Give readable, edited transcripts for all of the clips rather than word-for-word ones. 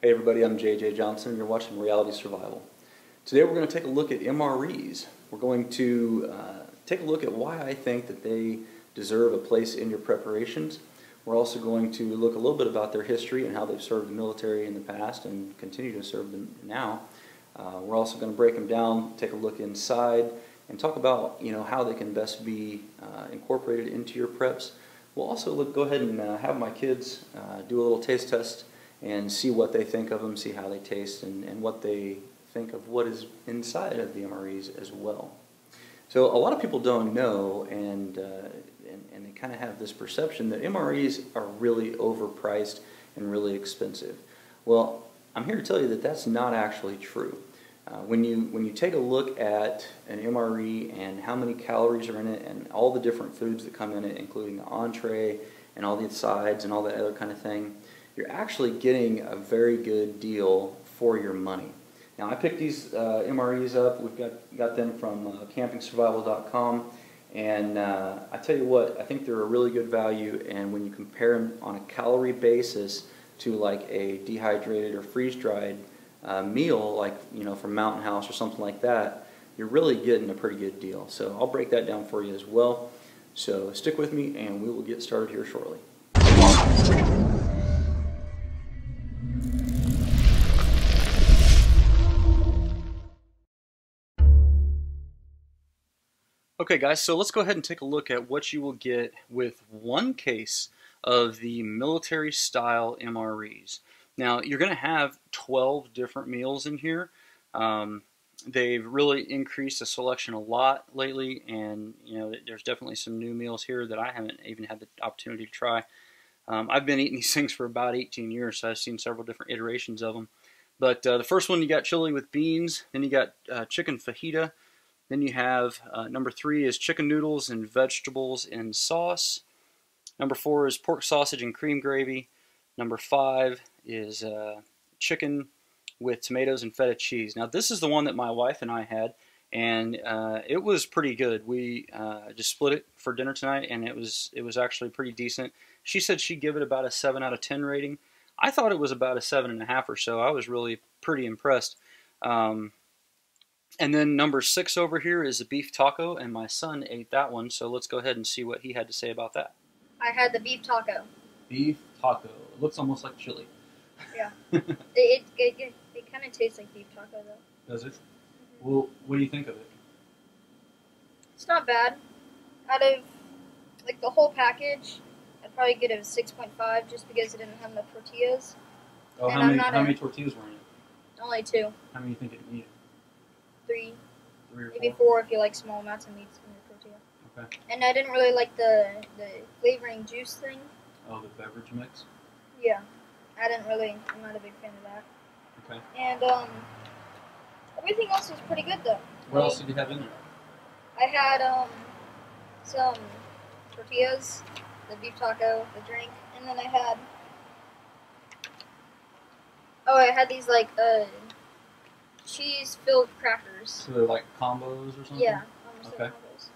Hey everybody, I'm J.J. Johnson and you're watching Reality Survival. Today we're going to take a look at MREs. We're going to take a look at why I think that they deserve a place in your preparations. We're also going to look a little bit about their history and how they've served the military in the past and continue to serve them now. We're also going to break them down, take a look inside, and talk about how they can best be incorporated into your preps. We'll also go ahead and have my kids do a little taste test and see what they think of them, see how they taste, and what they think of what is inside of the MREs as well. So a lot of people don't know, and they kind of have this perception that MREs are really overpriced and really expensive. Well, I'm here to tell you that that's not actually true. When you take a look at an MRE and how many calories are in it and all the different foods that come in it, including the entree and all the sides and all that other kind of thing, you're actually getting a very good deal for your money. Now, I picked these MREs up. We've got them from campingsurvival.com, and I tell you what, I think they're a really good value, and when you compare them on a calorie basis to like a dehydrated or freeze-dried meal, like from Mountain House or something like that, you're really getting a pretty good deal. So I'll break that down for you as well. So stick with me and we will get started here shortly. Okay guys, so let's go ahead and take a look at what you will get with one case of the military style MREs. Now, you're going to have 12 different meals in here. They've really increased the selection a lot lately, and there's definitely some new meals here that I haven't even had the opportunity to try. I've been eating these things for about 18 years, so I've seen several different iterations of them. But the first one, you got chili with beans, then you got chicken fajita, then you have number 3 is chicken noodles and vegetables in sauce. Number 4 is pork sausage and cream gravy. Number 5 is chicken with tomatoes and feta cheese. Now this is the one that my wife and I had, and it was pretty good. We just split it for dinner tonight, and it was actually pretty decent. She said she'd give it about a 7 out of 10 rating. I thought it was about a 7.5 or so. I was really pretty impressed. And then number 6 over here is the beef taco, and my son ate that one, so let's go ahead and see what he had to say about that. I had the beef taco. Beef taco. It looks almost like chili. Yeah. it kind of tastes like beef taco, though. Does it? Mm-hmm. Well, what do you think of it? It's not bad. Out of, the whole package, I'd probably give it a 6.5 just because it didn't have enough tortillas. Oh, and how many tortillas were in it? Only 2. How many do you think it needed? 3. 3 or 4? Maybe 4 if you like small amounts of meat in your tortilla. Okay. And I didn't really like the flavoring juice thing. Oh, the beverage mix? Yeah. I'm not a big fan of that. Okay. And everything else was pretty good, though. What else did you have in there? I had some tortillas, the beef taco, the drink, and then I had these cheese-filled crackers. So they're like combos or something? Yeah, almost okay. like combos.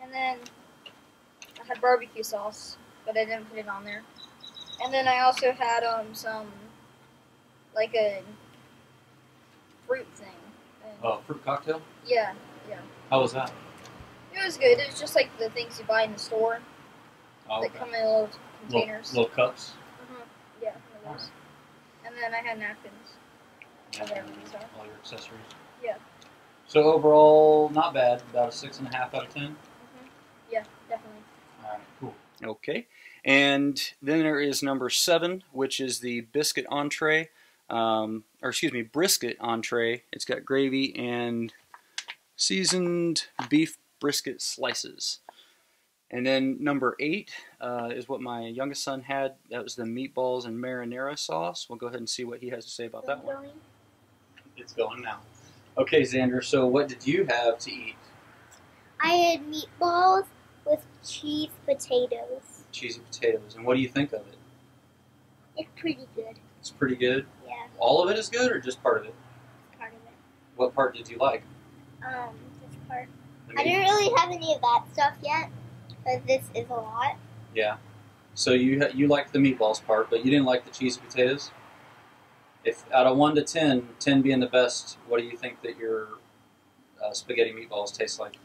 And then I had barbecue sauce, but I didn't put it on there. And then I also had some a fruit thing. Oh, fruit cocktail? Yeah. How was that? It was good. It was just like the things you buy in the store. Oh, okay. That come in little containers. Little cups? Yeah, one of those. And then I had napkins. Whatever these are. All your accessories? Yeah. So overall, not bad. About a 6.5 out of 10? Yeah, definitely. Alright, cool. Okay. And then there is number 7, which is the brisket entree. It's got gravy and seasoned beef brisket slices. And then number 8 is what my youngest son had. That was the meatballs and marinara sauce. We'll go ahead and see what he has to say about that one. It's going now. Okay, Xander, so what did you have to eat? I had meatballs with cheese potatoes. Cheesy potatoes. And what do you think of it? It's pretty good. It's pretty good? Yeah. All of it is good or just part of it? Part of it. What part did you like? This part. I didn't really have any of that stuff yet, but this is a lot. Yeah. So you liked the meatballs part, but you didn't like the cheesy potatoes? If out of 1 to 10, 10 being the best, what do you think that your spaghetti meatballs taste like?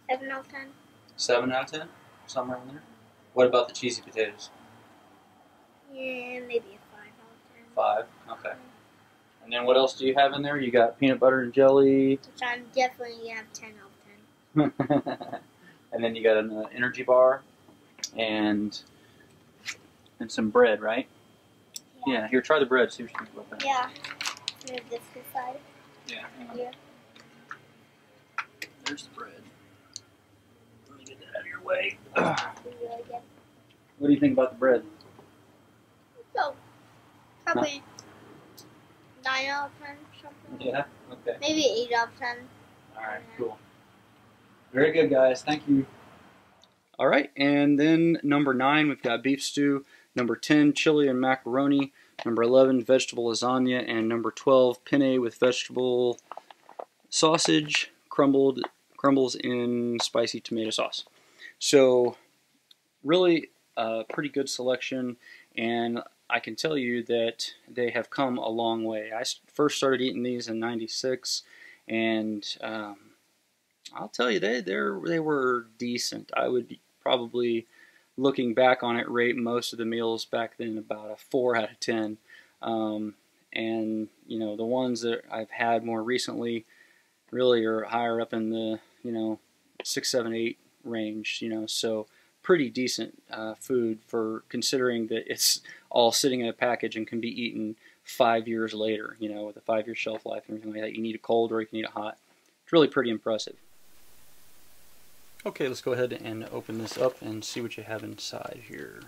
7 out of 10. 7 out of 10? Somewhere in there? What about the cheesy potatoes? Yeah, maybe a 5 out of 10. 5? Okay. And then what else do you have in there? You got peanut butter and jelly. Which I'm definitely going to have 10 out of 10. And then you got an energy bar and some bread, right? Yeah. Here, try the bread. See what you think about that. Yeah. Move this aside. Yeah. Here. There's the bread. Let me get that out of your way. Really good. What do you think about the bread? So, probably 9 out of 10, something. Yeah? Okay. Maybe 8 out of 10. Alright, cool. Very good, guys. Thank you. Alright, and then number 9, we've got beef stew. Number 10, chili and macaroni. Number 11, vegetable lasagna. And number 12, penne with vegetable sausage, crumbles in spicy tomato sauce. So, really a pretty good selection, and I can tell you that they have come a long way. I first started eating these in '96, and I'll tell you, they were decent. I would probably, looking back on it, rate most of the meals back then about a 4 out of 10. And you know, the ones that I've had more recently really are higher up in the 6, 7, 8 range. So pretty decent food for considering that it's all sitting in a package and can be eaten 5 years later. With a 5-year shelf life and everything like that. You need it cold or you can eat it hot. It's really pretty impressive. Okay, let's go ahead and open this up and see what you have inside here.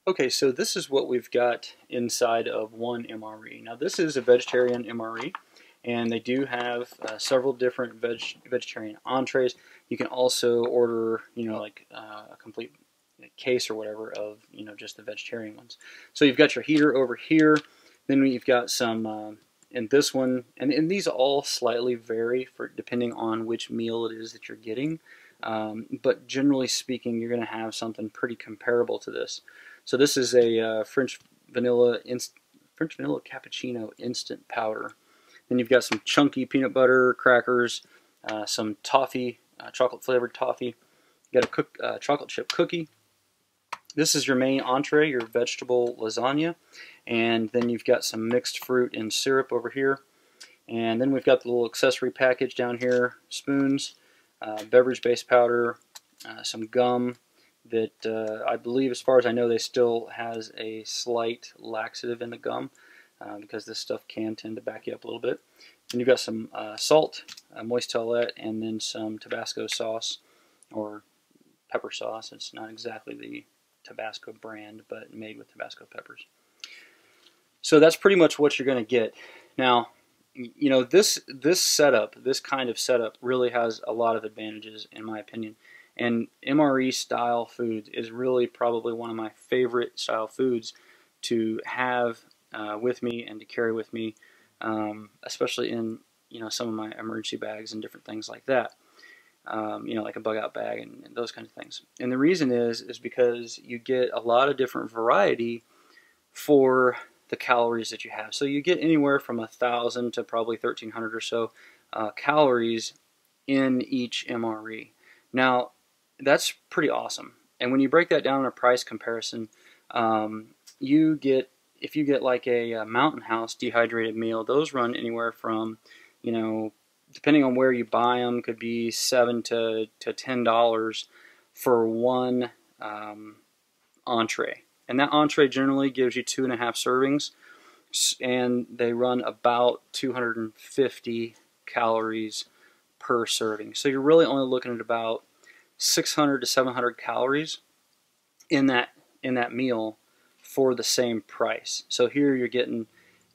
Okay, so this is what we've got inside of one MRE. Now this is a vegetarian MRE, and they do have several different vegetarian entrees. You can also order, like a complete case or whatever of, just the vegetarian ones. So you've got your heater over here. Then we've got some in this one, and these all slightly vary depending on which meal it is that you're getting. But generally speaking, you're going to have something pretty comparable to this. So this is a French vanilla cappuccino instant powder. Then you've got some chunky peanut butter crackers, some toffee, chocolate flavored toffee. You got a chocolate chip cookie. This is your main entree, your vegetable lasagna. And then you've got some mixed fruit and syrup over here. And then we've got the little accessory package down here, spoons, beverage-based powder, some gum that I believe, as far as I know, they still has a slight laxative in the gum because this stuff can tend to back you up a little bit. And you've got some salt, moist towelette, and then some Tabasco sauce or pepper sauce. It's not exactly the Tabasco brand, but made with Tabasco peppers. So that's pretty much what you're going to get. Now, this setup, this kind of setup, really has a lot of advantages, in my opinion. And MRE style foods is really probably one of my favorite style foods to have with me and to carry with me, especially in some of my emergency bags and different things like that. Like a bug out bag and those kinds of things. And the reason is because you get a lot of different variety for the calories that you have. So you get anywhere from 1,000 to probably 1,300 or so calories in each MRE. Now, that's pretty awesome. And when you break that down in a price comparison, if you get like a Mountain House dehydrated meal, those run anywhere from, depending on where you buy them, could be $7 to $10 for one entree. And that entree generally gives you 2.5 servings, and they run about 250 calories per serving. So you're really only looking at about 600 to 700 calories in that meal for the same price. So here you're getting,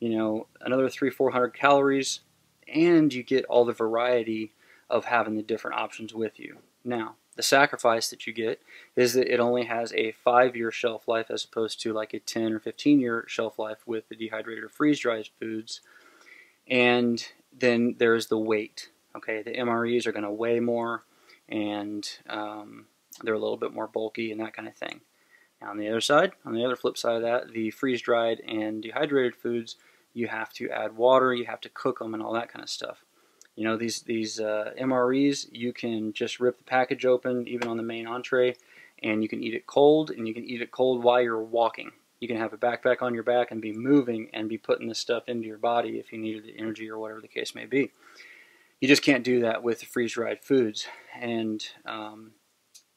another 300-400 calories, and you get all the variety of having the different options with you. Now, the sacrifice that you get is that it only has a 5-year shelf life as opposed to like a 10 or 15-year shelf life with the dehydrated or freeze-dried foods. And then there's the weight. Okay, the MREs are going to weigh more, and they're a little bit more bulky and that kind of thing. Now on the other side, on the other flip side of that, the freeze-dried and dehydrated foods, you have to add water, you have to cook them and all that kind of stuff. You know, these MREs, you can just rip the package open, even on the main entree, and you can eat it cold, and you can eat it cold while you're walking. You can have a backpack on your back and be moving and be putting this stuff into your body if you needed the energy or whatever the case may be. You just can't do that with freeze-dried foods, and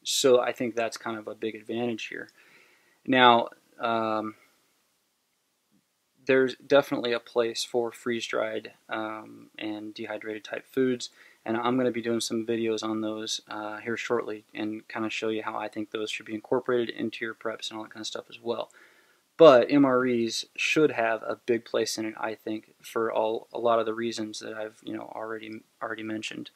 so I think that's kind of a big advantage here. Now, there's definitely a place for freeze-dried and dehydrated type foods, and I'm going to be doing some videos on those here shortly and kind of show you how I think those should be incorporated into your preps and all that kind of stuff as well. But MREs should have a big place in it, I think, for a lot of the reasons that I've already mentioned.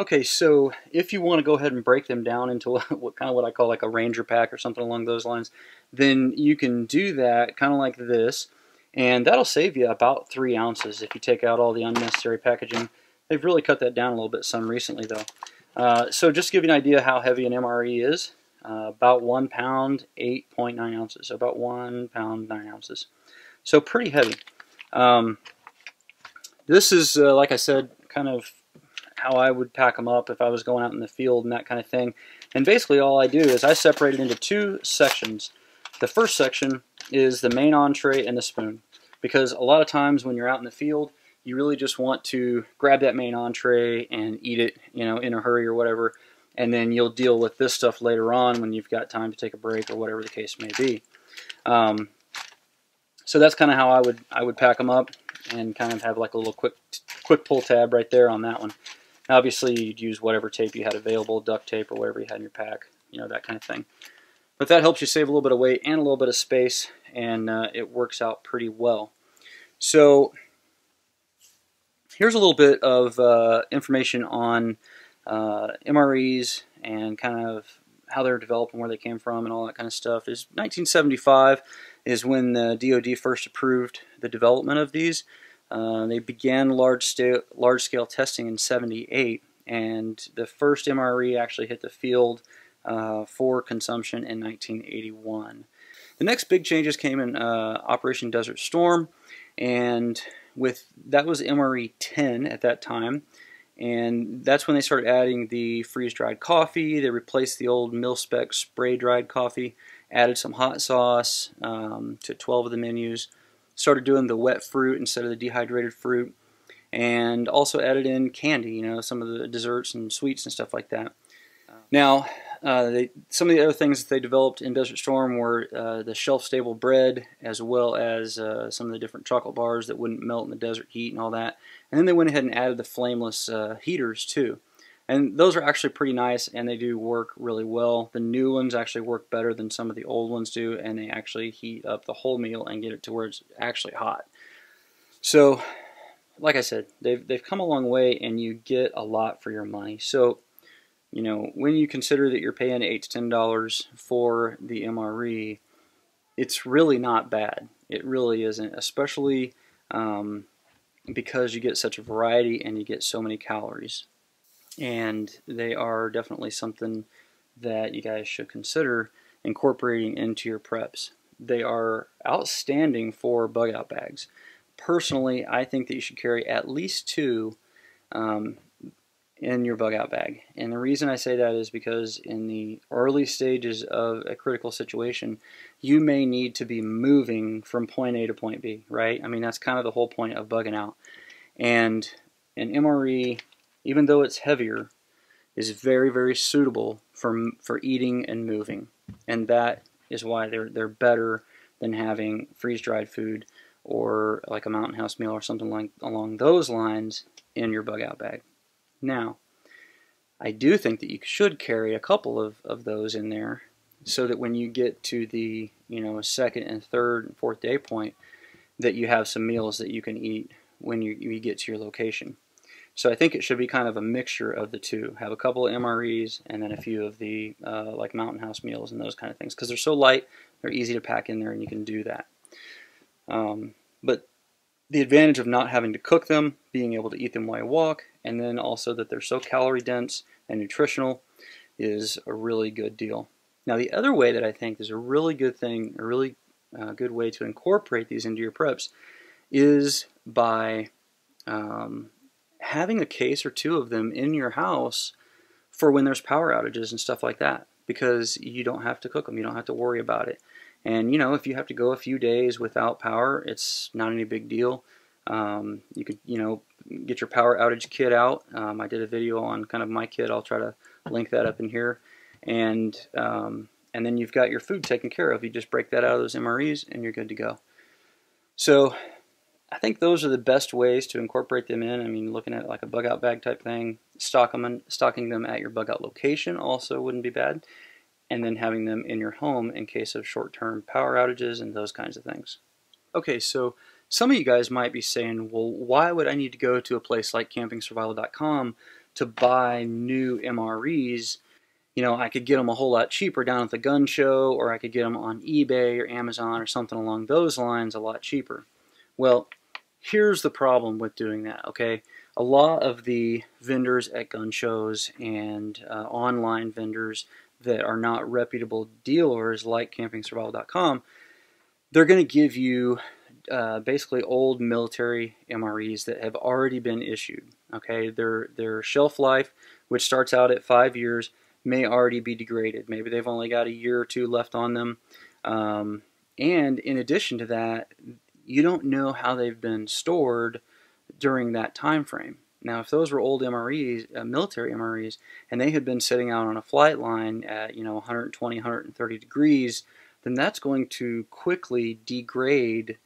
Okay, so if you want to go ahead and break them down into what I call like a Ranger pack or something along those lines, then you can do that kind of like this, and that'll save you about 3 ounces if you take out all the unnecessary packaging. They've really cut that down a little bit some recently though. So just to give you an idea how heavy an MRE is, about 1 pound, 8.9 ounces, so about 1 pound, 9 ounces. So pretty heavy. This is, like I said, kind of how I would pack them up if I was going out in the field and that kind of thing. And basically all I do is I separate it into 2 sections. The first section is the main entree and the spoon, because a lot of times when you're out in the field, you really just want to grab that main entree and eat it, in a hurry or whatever, and then you'll deal with this stuff later on when you've got time to take a break or whatever the case may be. So that's kind of how I would pack them up, and kind of have like a little quick pull tab right there on that one. Obviously, you'd use whatever tape you had available, duct tape or whatever you had in your pack, that kind of thing. But that helps you save a little bit of weight and a little bit of space, and it works out pretty well. So here's a little bit of information on MREs and kind of how they're developed and where they came from and all that kind of stuff. 1975 is when the DoD first approved the development of these. They began large-scale testing in '78, and the first MRE actually hit the field for consumption in 1981. The next big changes came in Operation Desert Storm, and that was MRE 10 at that time, and that's when they started adding the freeze-dried coffee. They replaced the old mil-spec spray-dried coffee, added some hot sauce to 12 of the menus, started doing the wet fruit instead of the dehydrated fruit, and also added in candy, some of the desserts and sweets and stuff like that. Now, some of the other things that they developed in Desert Storm were the shelf-stable bread, as well as some of the different chocolate bars that wouldn't melt in the desert heat and all that. And then they went ahead and added the flameless heaters too. And those are actually pretty nice, and they do work really well. The new ones actually work better than some of the old ones do, and they actually heat up the whole meal and get it to where it's actually hot. So, like I said, they've come a long way, and you get a lot for your money. So, when you consider that you're paying $8 to $10 for the MRE, it's really not bad. It really isn't, especially because you get such a variety and you get so many calories. And they are definitely something that you guys should consider incorporating into your preps. They are outstanding for bug out bags. Personally, I think that you should carry at least 2 in your bug out bag. And the reason I say that is because in the early stages of a critical situation, you may need to be moving from point A to point B, right? I mean, that's kind of the whole point of bugging out. And an MRE, even though it's heavier, is very, very suitable for eating and moving. And that is why they're better than having freeze-dried food or like a Mountain House meal or something like along those lines in your bug out bag. Now, I do think that you should carry a couple of those in there so that when you get to the second and third and fourth day point, that you have some meals that you can eat when you get to your location. So I think it should be kind of a mixture of the two. Have a couple of MREs and then a few of the like Mountain House meals and those kind of things, because they're so light, they're easy to pack in there, and you can do that. But the advantage of not having to cook them, being able to eat them while you walk, and then also that they're so calorie dense and nutritional is a really good deal. Now the other way that I think is a really good thing, a really good way to incorporate these into your preps is by having a case or two of them in your house for when there's power outages and stuff like that, because you don't have to cook them, you don't have to worry about it. And you know, if you have to go a few days without power, it's not any big deal. You could, you know, get your power outage kit out. I did a video on kind of my kit. I'll try to link that up in here. And then you've got your food taken care of. You just break that out of those MREs and you're good to go. So I think those are the best ways to incorporate them in. I mean, looking at like a bug out bag type thing, stocking them at your bug out location also wouldn't be bad. And then having them in your home in case of short-term power outages and those kinds of things. Okay, so some of you guys might be saying, well, why would I need to go to a place like campingsurvival.com to buy new MREs? You know, I could get them a whole lot cheaper down at the gun show, or I could get them on eBay or Amazon or something along those lines a lot cheaper. Well, here's the problem with doing that, okay? A lot of the vendors at gun shows and online vendors that are not reputable dealers like campingsurvival.com, they're going to give you basically old military MREs that have already been issued. Okay, their shelf life, which starts out at 5 years, may already be degraded. Maybe they've only got a year or two left on them. And in addition to that, you don't know how they've been stored during that time frame. Now, if those were old MREs, military MREs, and they had been sitting out on a flight line at 120, 130 degrees, then that's going to quickly degrade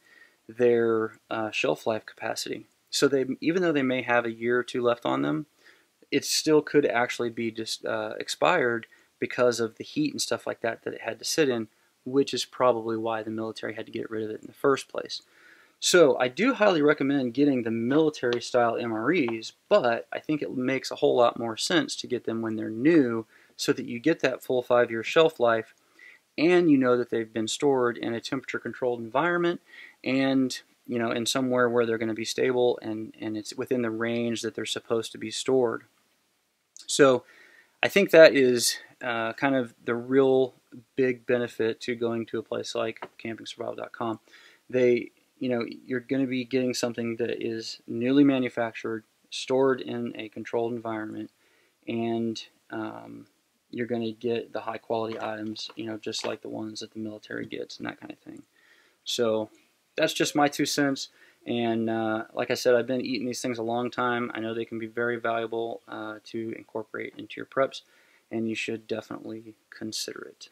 their shelf life capacity. So even though they may have a year or two left on them, it still could actually be just expired because of the heat and stuff like that that it had to sit in, which is probably why the military had to get rid of it in the first place. So I do highly recommend getting the military style MREs, but I think it makes a whole lot more sense to get them when they're new so that you get that full 5-year shelf life and you know that they've been stored in a temperature controlled environment and in somewhere where they're going to be stable and it's within the range that they're supposed to be stored. So I think that is kind of the real big benefit to going to a place like campingsurvival.com. You're going to be getting something that is newly manufactured, stored in a controlled environment, and you're going to get the high quality items, just like the ones that the military gets and that kind of thing. So that's just my 2 cents. And like I said, I've been eating these things a long time. I know they can be very valuable to incorporate into your preps, and you should definitely consider it.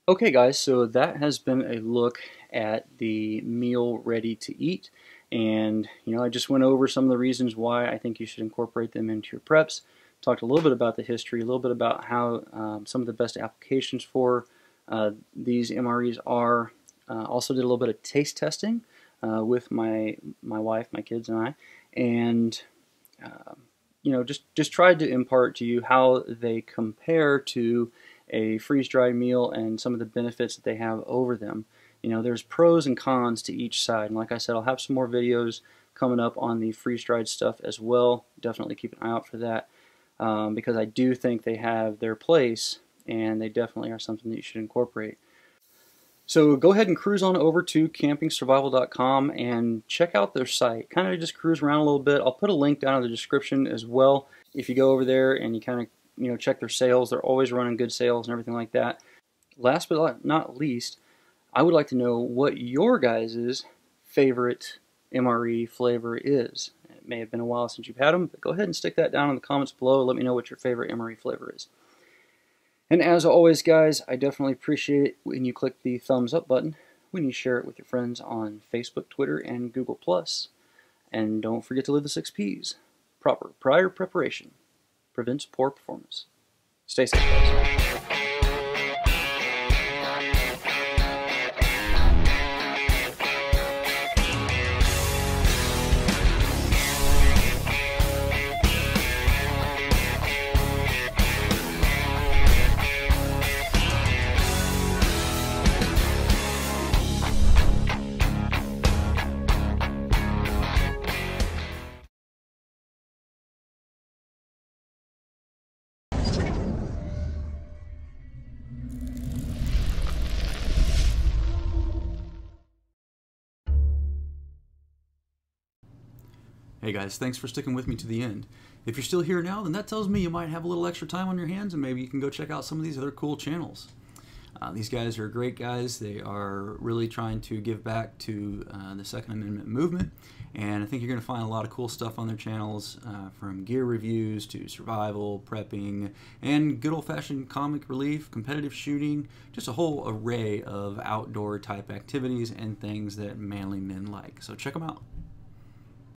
Okay guys, so that has been a look at the meal ready to eat, and I just went over some of the reasons why I think you should incorporate them into your preps, talked a little bit about the history, a little bit about how some of the best applications for these MREs are, also did a little bit of taste testing with my wife, my kids and I, and just tried to impart to you how they compare to a freeze-dried meal and some of the benefits that they have over them. There's pros and cons to each side, and like I said, I'll have some more videos coming up on the freeze-dried stuff as well. Definitely keep an eye out for that because I do think they have their place and they definitely are something that you should incorporate. So go ahead and cruise on over to campingsurvival.com and check out their site. Kind of just cruise around a little bit. I'll put a link down in the description as well. If you go over there and you kind of check their sales, they're always running good sales and everything like that. Last but not least, I would like to know what your guys' favorite MRE flavor is. It may have been a while since you've had them, but go ahead and stick that down in the comments below. Let me know what your favorite MRE flavor is. And as always, guys, I definitely appreciate it when you click the thumbs up button, when you share it with your friends on Facebook, Twitter, and Google+. And don't forget to live the 6 Ps. Proper prior preparation prevents poor performance. Stay safe, guys. Hey guys, thanks for sticking with me to the end. If you're still here now, then that tells me you might have a little extra time on your hands and maybe you can go check out some of these other cool channels. These guys are great guys. They are really trying to give back to the Second Amendment movement, and I think you're going to find a lot of cool stuff on their channels, from gear reviews to survival, prepping, and good old-fashioned comic relief, competitive shooting, just a whole array of outdoor type activities and things that manly men like. So check them out.